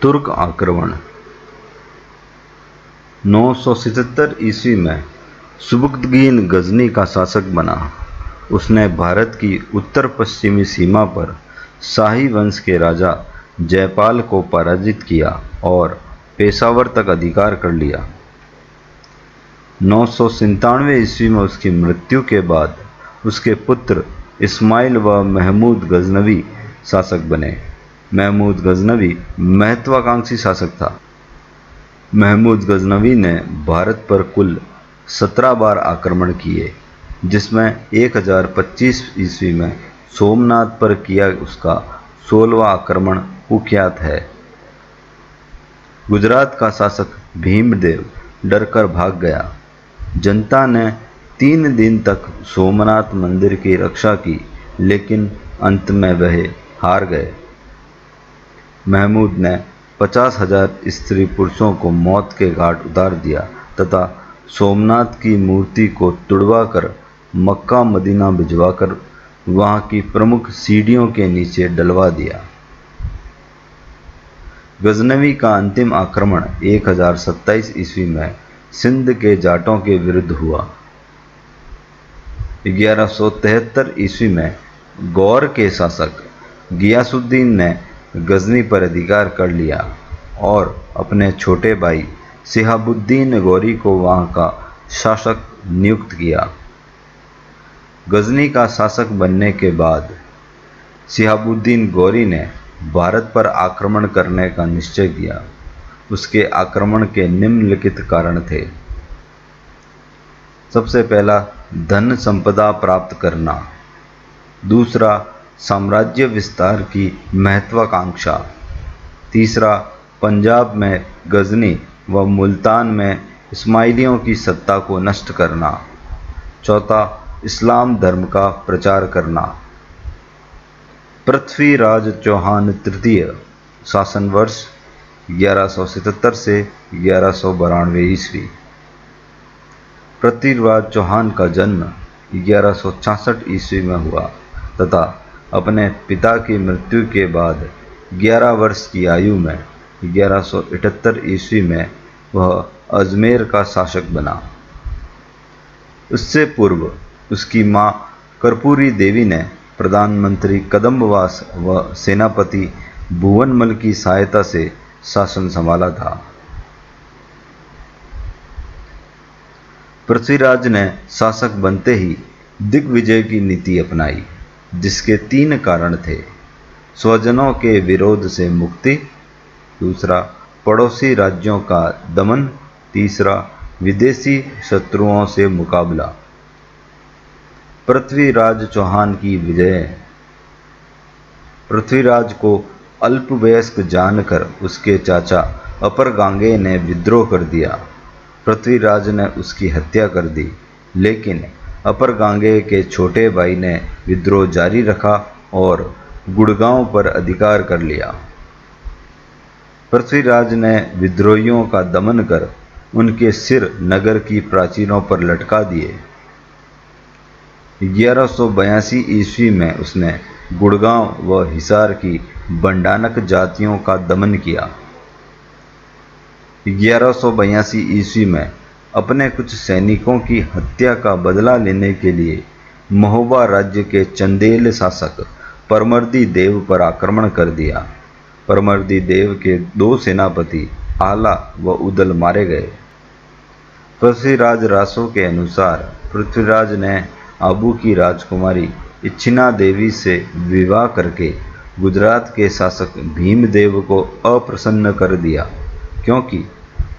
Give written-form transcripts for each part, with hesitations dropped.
तुर्क आक्रमण। 977 ईस्वी में सुबुक्तगीन गजनी का शासक बना। उसने भारत की उत्तर पश्चिमी सीमा पर शाही वंश के राजा जयपाल को पराजित किया और पेशावर तक अधिकार कर लिया। 997 ईस्वी में उसकी मृत्यु के बाद उसके पुत्र इस्माइल व महमूद गजनवी शासक बने। महमूद गजनवी महत्वाकांक्षी शासक था। महमूद गजनवी ने भारत पर कुल 17 बार आक्रमण किए, जिसमें 1025 ईस्वी में सोमनाथ पर किया उसका 16वां आक्रमण कुख्यात है। गुजरात का शासक भीमदेव डरकर भाग गया। जनता ने 3 दिन तक सोमनाथ मंदिर की रक्षा की, लेकिन अंत में वह हार गए। महमूद ने 50,000 स्त्री पुरुषों को मौत के घाट उतार दिया तथा सोमनाथ की मूर्ति को तुड़वाकर मक्का मदीना भिजवाकर वहां की प्रमुख सीढ़ियों के नीचे डलवा दिया। गजनवी का अंतिम आक्रमण 1027 ईस्वी में सिंध के जाटों के विरुद्ध हुआ। 1173 ईस्वी में गौर के शासक गियासुद्दीन ने गजनी पर अधिकार कर लिया और अपने छोटे भाई शिहाबुद्दीन गौरी को वहां का शासक नियुक्त किया। गजनी का शासक बनने के बाद शिहाबुद्दीन गौरी ने भारत पर आक्रमण करने का निश्चय किया। उसके आक्रमण के निम्नलिखित कारण थे। सबसे पहला, धन संपदा प्राप्त करना। दूसरा, साम्राज्य विस्तार की महत्वाकांक्षा। तीसरा, पंजाब में गजनी व मुल्तान में इस्माइलियों की सत्ता को नष्ट करना। चौथा, इस्लाम धर्म का प्रचार करना। पृथ्वीराज चौहान तृतीय शासन वर्ष 1177 से 1192 ईस्वी। पृथ्वीराज चौहान का जन्म 1166 ईस्वी में हुआ तथा अपने पिता की मृत्यु के बाद 11 वर्ष की आयु में 1178 ईस्वी में वह अजमेर का शासक बना। उससे पूर्व उसकी मां कर्पूरी देवी ने प्रधानमंत्री कदम्बवास व सेनापति भुवनमल की सहायता से शासन संभाला था। पृथ्वीराज ने शासक बनते ही दिग्विजय की नीति अपनाई, जिसके 3 कारण थे। स्वजनों के विरोध से मुक्ति, दूसरा पड़ोसी राज्यों का दमन, तीसरा विदेशी शत्रुओं से मुकाबला। पृथ्वीराज चौहान की विजय। पृथ्वीराज को अल्पवयस्क जानकर उसके चाचा अपर गांगेय ने विद्रोह कर दिया। पृथ्वीराज ने उसकी हत्या कर दी, लेकिन अपर गांगेय के छोटे भाई ने विद्रोह जारी रखा और गुड़गांव पर अधिकार कर लिया। पृथ्वीराज ने विद्रोहियों का दमन कर उनके सिर नगर की प्राचीरों पर लटका दिए। 1182 ईस्वी में उसने गुड़गांव व हिसार की बंडानक जातियों का दमन किया। 1182 ईस्वी में अपने कुछ सैनिकों की हत्या का बदला लेने के लिए महोबा राज्य के चंदेल शासक परमर्दी देव पर आक्रमण कर दिया। परमर्दी देव के 2 सेनापति आला व उदल मारे गए। पृथ्वीराज रासो के अनुसार पृथ्वीराज ने आबू की राजकुमारी इच्छिना देवी से विवाह करके गुजरात के शासक भीमदेव को अप्रसन्न कर दिया, क्योंकि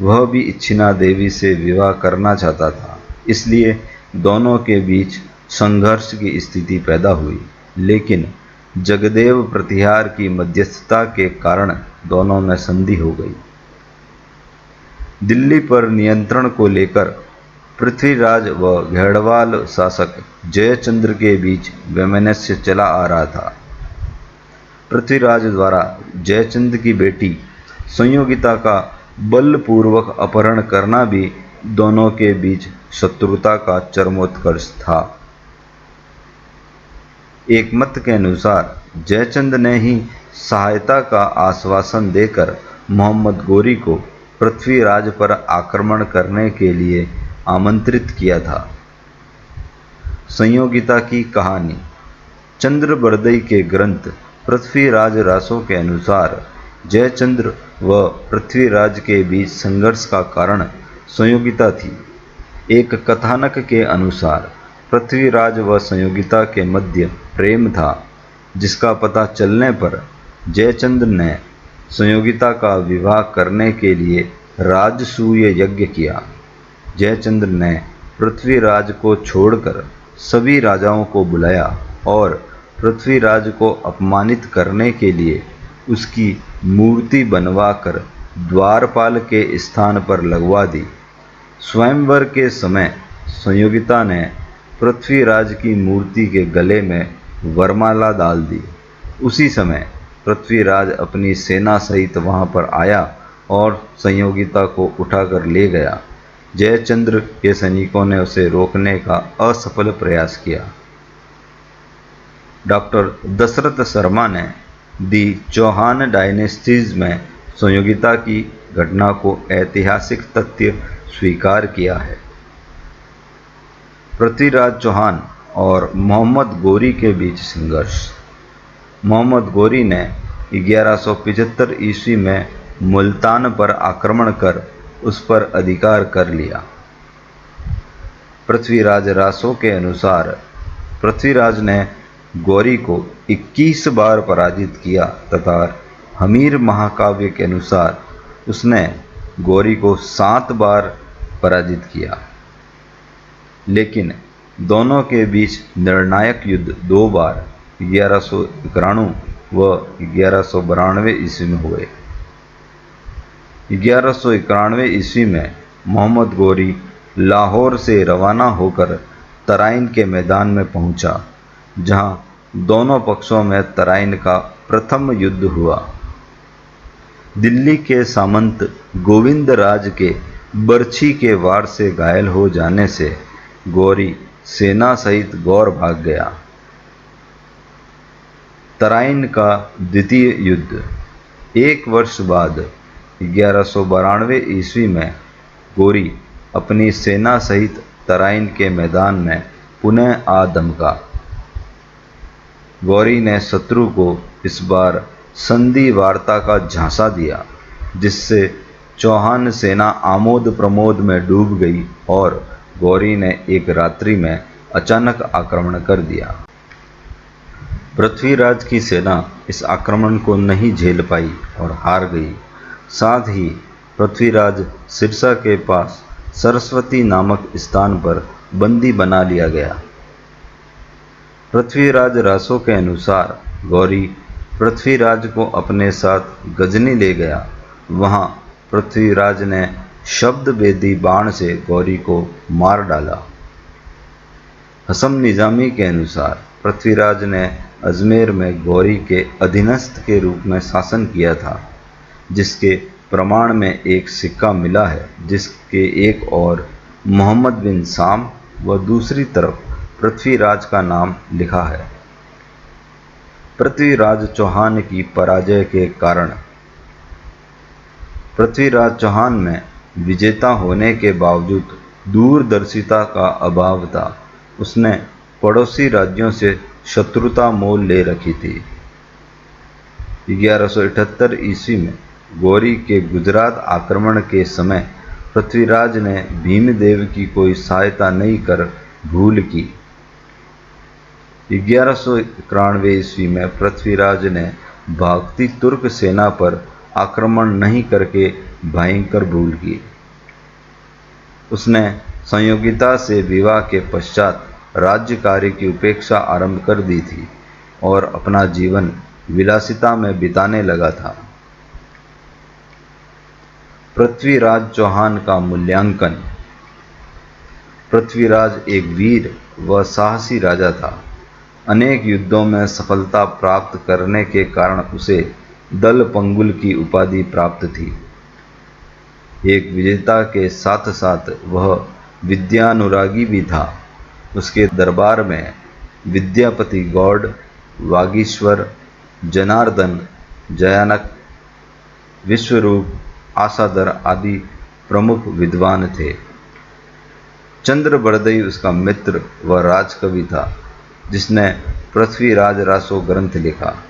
वह भी इच्छिना देवी से विवाह करना चाहता था। इसलिए दोनों के बीच संघर्ष की स्थिति पैदा हुई, लेकिन जगदेव प्रतिहार की मध्यस्थता के कारण दोनों में संधि हो गई। दिल्ली पर नियंत्रण को लेकर पृथ्वीराज व घेड़वाल शासक जयचंद्र के बीच वैमनस्य चला आ रहा था। पृथ्वीराज द्वारा जयचंद्र की बेटी संयोगिता का बलपूर्वक अपहरण करना भी दोनों के बीच शत्रुता का चरमोत्कर्ष था। एक मत के अनुसार जयचंद ने ही सहायता का आश्वासन देकर मोहम्मद गोरी को पृथ्वीराज पर आक्रमण करने के लिए आमंत्रित किया था। संयोगिता की कहानी। चंद्रबरदई के ग्रंथ पृथ्वीराज रासो के अनुसार जयचंद्र व पृथ्वीराज के बीच संघर्ष का कारण संयोगिता थी। एक कथानक के अनुसार पृथ्वीराज व संयोगिता के मध्य प्रेम था, जिसका पता चलने पर जयचंद्र ने संयोगिता का विवाह करने के लिए राजसूय यज्ञ किया। जयचंद्र ने पृथ्वीराज को छोड़कर सभी राजाओं को बुलाया और पृथ्वीराज को अपमानित करने के लिए उसकी मूर्ति बनवाकर द्वारपाल के स्थान पर लगवा दी। स्वयंवर के समय संयोगिता ने पृथ्वीराज की मूर्ति के गले में वरमाला डाल दी। उसी समय पृथ्वीराज अपनी सेना सहित वहां पर आया और संयोगिता को उठाकर ले गया। जयचंद्र के सैनिकों ने उसे रोकने का असफल प्रयास किया। डॉक्टर दशरथ शर्मा ने दी चौहान डायनेस्टीज में संयोगिता की घटना को ऐतिहासिक तथ्य स्वीकार किया है। पृथ्वीराज चौहान और मोहम्मद गोरी के बीच संघर्ष। मोहम्मद गोरी ने 1175 ईस्वी में मुल्तान पर आक्रमण कर उस पर अधिकार कर लिया। पृथ्वीराज रासो के अनुसार पृथ्वीराज ने गौरी को 21 बार पराजित किया तथा हमीर महाकाव्य के अनुसार उसने गौरी को 7 बार पराजित किया। लेकिन दोनों के बीच निर्णायक युद्ध 2 बार 1191 व 1192 ईस्वी में हुए। 1191 ईस्वी में मोहम्मद गोरी लाहौर से रवाना होकर तराइन के मैदान में पहुंचा, जहां दोनों पक्षों में तराइन का प्रथम युद्ध हुआ। दिल्ली के सामंत गोविंद राज के बर्छी के वार से घायल हो जाने से गौरी सेना सहित गौर भाग गया। तराइन का द्वितीय युद्ध। 1 वर्ष बाद 1192 ईस्वी में गौरी अपनी सेना सहित तराइन के मैदान में पुनः आ धमका। गौरी ने शत्रु को इस बार संधि वार्ता का झांसा दिया, जिससे चौहान सेना आमोद प्रमोद में डूब गई और गौरी ने एक रात्रि में अचानक आक्रमण कर दिया। पृथ्वीराज की सेना इस आक्रमण को नहीं झेल पाई और हार गई। साथ ही पृथ्वीराज सिरसा के पास सरस्वती नामक स्थान पर बंदी बना लिया गया। पृथ्वीराज रासो के अनुसार गौरी पृथ्वीराज को अपने साथ गजनी ले गया। वहां पृथ्वीराज ने शब्द वेदी बाण से गौरी को मार डाला। हसम निजामी के अनुसार पृथ्वीराज ने अजमेर में गौरी के अधीनस्थ के रूप में शासन किया था, जिसके प्रमाण में एक सिक्का मिला है, जिसके एक ओर मोहम्मद बिन साम व दूसरी तरफ पृथ्वीराज का नाम लिखा है। पृथ्वीराज चौहान की पराजय के कारण। पृथ्वीराज चौहान में विजेता होने के बावजूद दूरदर्शिता का अभाव था। उसने पड़ोसी राज्यों से शत्रुता मोल ले रखी थी। 1178 ईस्वी में गौरी के गुजरात आक्रमण के समय पृथ्वीराज ने भीमदेव की कोई सहायता नहीं कर भूल की। 1191 ईस्वी में पृथ्वीराज ने भागती तुर्क सेना पर आक्रमण नहीं करके भयंकर भूल की। उसने संयोगिता से विवाह के पश्चात राज्य कार्य की उपेक्षा आरंभ कर दी थी और अपना जीवन विलासिता में बिताने लगा था। पृथ्वीराज चौहान का मूल्यांकन। पृथ्वीराज एक वीर व साहसी राजा था। अनेक युद्धों में सफलता प्राप्त करने के कारण उसे दल पंगुल की उपाधि प्राप्त थी। एक विजेता के साथ साथ वह विद्यानुरागी भी था। उसके दरबार में विद्यापति गौड़, वागीश्वर, जनार्दन, जयानक, विश्वरूप, आसाधर आदि प्रमुख विद्वान थे। चंद्रबरदई उसका मित्र व राजकवि था, जिसने पृथ्वीराज रासो ग्रंथ लिखा।